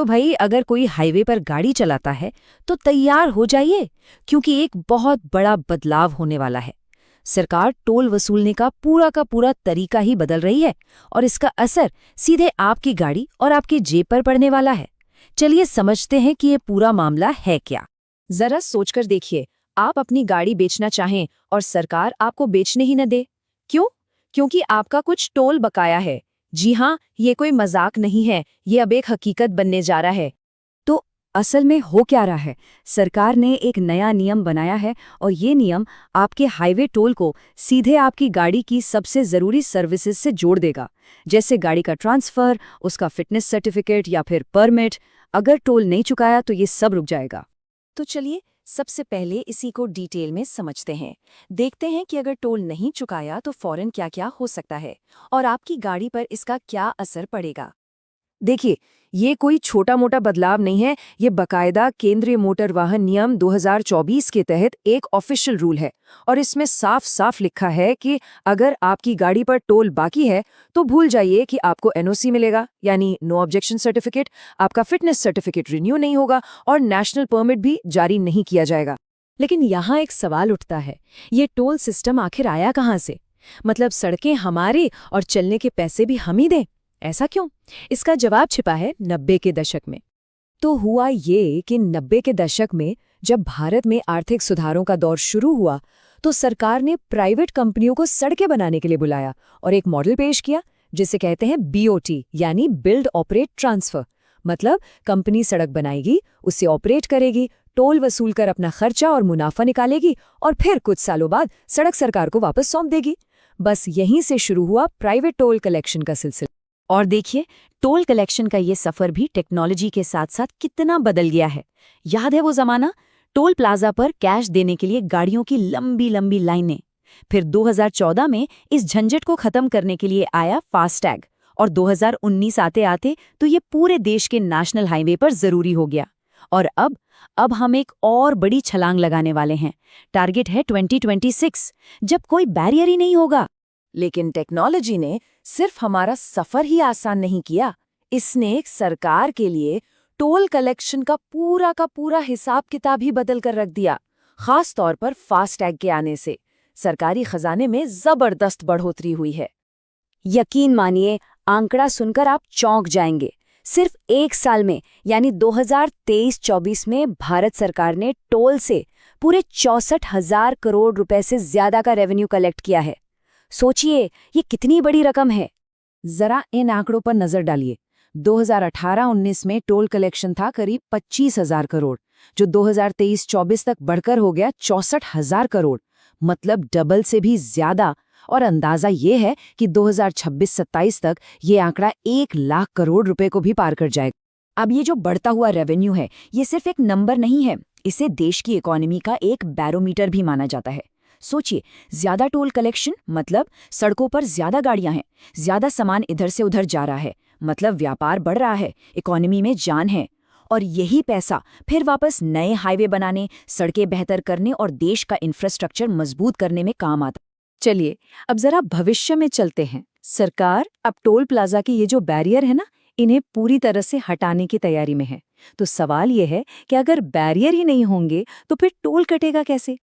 तो भाई अगर कोई हाईवे पर गाड़ी चलाता है तो तैयार हो जाइए, क्योंकि एक बहुत बड़ा बदलाव होने वाला है। सरकार टोल वसूलने का पूरा तरीका ही बदल रही है और इसका असर सीधे आपकी गाड़ी और आपकी जेब पर पड़ने वाला है। चलिए समझते हैं कि ये पूरा मामला है क्या। जरा सोचकर देखिए, आप अपनी गाड़ी बेचना चाहें और सरकार आपको बेचने ही न दे। क्यों? क्योंकि आपका कुछ टोल बकाया है। जी हाँ, ये कोई मजाक नहीं है, ये अब एक हकीकत बनने जा रहा है। तो असल में हो क्या रहा है? सरकार ने एक नया नियम बनाया है और ये नियम आपके हाईवे टोल को सीधे आपकी गाड़ी की सबसे ज़रूरी सर्विसेज से जोड़ देगा, जैसे गाड़ी का ट्रांसफ़र, उसका फिटनेस सर्टिफिकेट या फिर परमिट। अगर टोल नहीं चुकाया तो ये सब रुक जाएगा। तो चलिए सबसे पहले इसी को डिटेल में समझते हैं। देखते हैं कि अगर टोल नहीं चुकाया तो फौरन क्या-क्या हो सकता है और आपकी गाड़ी पर इसका क्या असर पड़ेगा। देखिए, ये कोई छोटा-मोटा बदलाव नहीं है, ये बाकायदा केंद्रीय मोटर वाहन नियम 2024 के तहत एक ऑफिशियल रूल है और इसमें साफ-साफ लिखा है कि अगर आपकी गाड़ी पर टोल बाकी है तो भूल जाइए कि आपको एनओसी मिलेगा, यानी नो ऑब्जेक्शन सर्टिफिकेट, आपका फिटनेस सर्टिफिकेट रिन्यू नहीं होगा और नेशनल परमिट भी जारी नहीं किया जाएगा। लेकिन यहाँ एक सवाल उठता है, ये टोल सिस्टम आखिर आया कहाँ से? मतलब सड़कें हमारी और चलने के पैसे भी हम ही दें, ऐसा क्यों? इसका जवाब छिपा है 90 के दशक में। तो हुआ ये कि 90 के दशक में जब भारत में आर्थिक सुधारों का दौर शुरू हुआ तो सरकार ने प्राइवेट कंपनियों को सड़कें बनाने के लिए बुलाया और एक मॉडल पेश किया जिसे कहते हैं बीओटी, यानी बिल्ड ऑपरेट ट्रांसफर। मतलब कंपनी सड़क बनाएगी, उसे ऑपरेट करेगी, टोल वसूल कर अपना खर्चा और मुनाफा निकालेगी और फिर कुछ सालों बाद सड़क सरकार को वापस सौंप देगी। बस यहीं से शुरू हुआ प्राइवेट टोल कलेक्शन का सिलसिला। और देखिए, टोल कलेक्शन का ये सफर भी टेक्नोलॉजी के साथ साथ कितना बदल गया है। याद है वो जमाना, टोल प्लाजा पर कैश देने के लिए गाड़ियों की लंबी लंबी लाइनें। फिर 2014 में इस झंझट को खत्म करने के लिए आया फास्टैग और 2019 आते आते तो ये पूरे देश के नेशनल हाईवे पर जरूरी हो गया। और अब हम एक और बड़ी छलांग लगाने वाले हैं। टारगेट है 2026, जब कोई बैरियर ही नहीं होगा। लेकिन टेक्नोलॉजी ने सिर्फ हमारा सफर ही आसान नहीं किया, इसने एक सरकार के लिए टोल कलेक्शन का पूरा हिसाब किताब ही बदल कर रख दिया। खास तौर पर फास्टैग के आने से सरकारी खजाने में जबरदस्त बढ़ोतरी हुई है। यकीन मानिए, आंकड़ा सुनकर आप चौंक जाएंगे। सिर्फ एक साल में, यानी 2023-24 में भारत सरकार ने टोल से पूरे 64,000 करोड़ रुपए से ज्यादा का रेवेन्यू कलेक्ट किया है। सोचिए, ये कितनी बड़ी रकम है। जरा इन आंकड़ों पर नजर डालिए। 2018-19 में टोल कलेक्शन था करीब 25,000 करोड़, जो 2023-24 तक बढ़कर हो गया 64,000 करोड़, मतलब डबल से भी ज्यादा। और अंदाजा ये है कि 2026-27 तक ये आंकड़ा 1 लाख करोड़ रुपए को भी पार कर जाएगा। अब ये जो बढ़ता हुआ रेवेन्यू है, ये सिर्फ एक नंबर नहीं है, इसे देश की इकोनॉमी का एक बैरोमीटर भी माना जाता है। सोचिए, ज्यादा टोल कलेक्शन मतलब सड़कों पर ज्यादा गाड़ियां हैं, ज्यादा सामान इधर से उधर जा रहा है, मतलब व्यापार बढ़ रहा है, इकोनॉमी में जान है। और यही पैसा फिर वापस नए हाईवे बनाने, सड़कें बेहतर करने और देश का इंफ्रास्ट्रक्चर मजबूत करने में काम आता। चलिए अब जरा भविष्य में चलते हैं। सरकार अब टोल प्लाजा के ये जो बैरियर है ना, इन्हें पूरी तरह से हटाने की तैयारी में है। तो सवाल ये है कि अगर बैरियर ही नहीं होंगे तो फिर टोल कटेगा कैसे?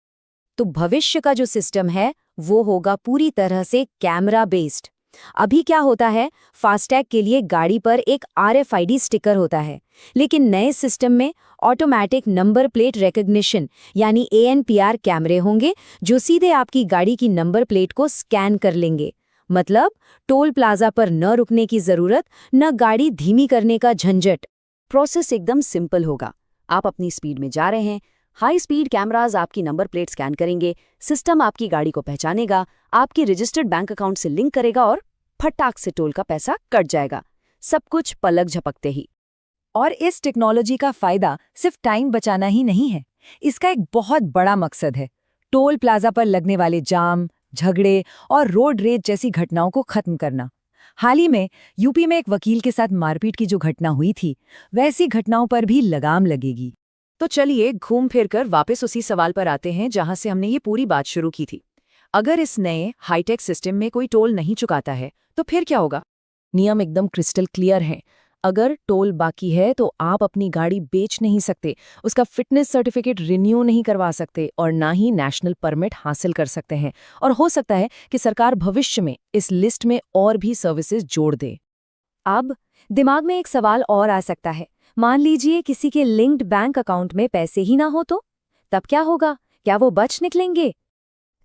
तो भविष्य का जो सिस्टम है वो होगा पूरी तरह से कैमरा बेस्ड। अभी क्या होता है, फास्टैग के लिए गाड़ी पर एक RFID स्टिकर होता है, लेकिन नए सिस्टम में ऑटोमेटिक नंबर प्लेट रिकॉग्निशन यानी ANPR कैमरे होंगे जो सीधे आपकी गाड़ी की नंबर प्लेट को स्कैन कर लेंगे। मतलब टोल प्लाजा पर न रुकने की जरूरत, न गाड़ी धीमी करने का झंझट। प्रोसेस एकदम सिंपल होगा। आप अपनी स्पीड में जा रहे हैं, हाई स्पीड कैमराज आपकी नंबर प्लेट स्कैन करेंगे, सिस्टम आपकी गाड़ी को पहचानेगा, आपकी रजिस्टर्ड बैंक अकाउंट से लिंक करेगा और फटाक से टोल का पैसा कट जाएगा। सब कुछ पलक झपकते ही। और इस टेक्नोलॉजी का फायदा सिर्फ टाइम बचाना ही नहीं है, इसका एक बहुत बड़ा मकसद है टोल प्लाजा पर लगने वाले जाम, झगड़े और रोड रेज जैसी घटनाओं को खत्म करना। हाल ही में यूपी में एक वकील के साथ मारपीट की जो घटना हुई थी, वैसी घटनाओं पर भी लगाम लगेगी। तो चलिए घूम फिर कर वापस उसी सवाल पर आते हैं जहां से हमने ये पूरी बात शुरू की थी। अगर इस नए हाईटेक सिस्टम में कोई टोल नहीं चुकाता है तो फिर क्या होगा? नियम एकदम क्रिस्टल क्लियर है। अगर टोल बाकी है तो आप अपनी गाड़ी बेच नहीं सकते, उसका फिटनेस सर्टिफिकेट रिन्यू नहीं करवा सकते और ना ही नेशनल परमिट हासिल कर सकते हैं। और हो सकता है कि सरकार भविष्य में इस लिस्ट में और भी सर्विसेज जोड़ दे। अब दिमाग में एक सवाल और आ सकता है। मान लीजिए किसी के लिंक्ड बैंक अकाउंट में पैसे ही ना हो तो? तब क्या होगा? क्या वो बच निकलेंगे?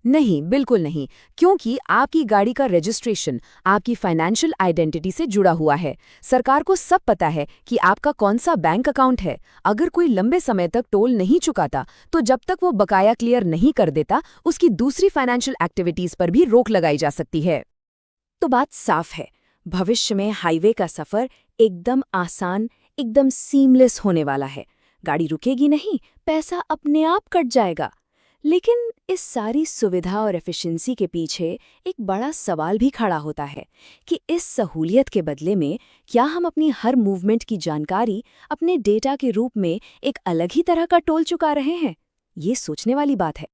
नहीं, बिल्कुल नहीं, क्योंकि आपकी गाड़ी का रजिस्ट्रेशन आपकी फाइनेंशियल आइडेंटिटी से जुड़ा हुआ है। सरकार को सब पता है कि आपका कौन सा बैंक अकाउंट है। अगर कोई लंबे समय तक टोल नहीं चुकाता, तो जब तक वो बकाया क्लियर नहीं कर देता, उसकी दूसरी फाइनेंशियल एक्टिविटीज पर भी रोक लगाई जा सकती है। तो बात साफ है, भविष्य में हाईवे का सफर एकदम आसान, एकदम सीमलेस होने वाला है। गाड़ी रुकेगी नहीं, पैसा अपने आप कट जाएगा। लेकिन इस सारी सुविधा और एफिशिएंसी के पीछे एक बड़ा सवाल भी खड़ा होता है कि इस सहूलियत के बदले में क्या हम अपनी हर मूवमेंट की जानकारी अपने डेटा के रूप में एक अलग ही तरह का टोल चुका रहे हैं? ये सोचने वाली बात है।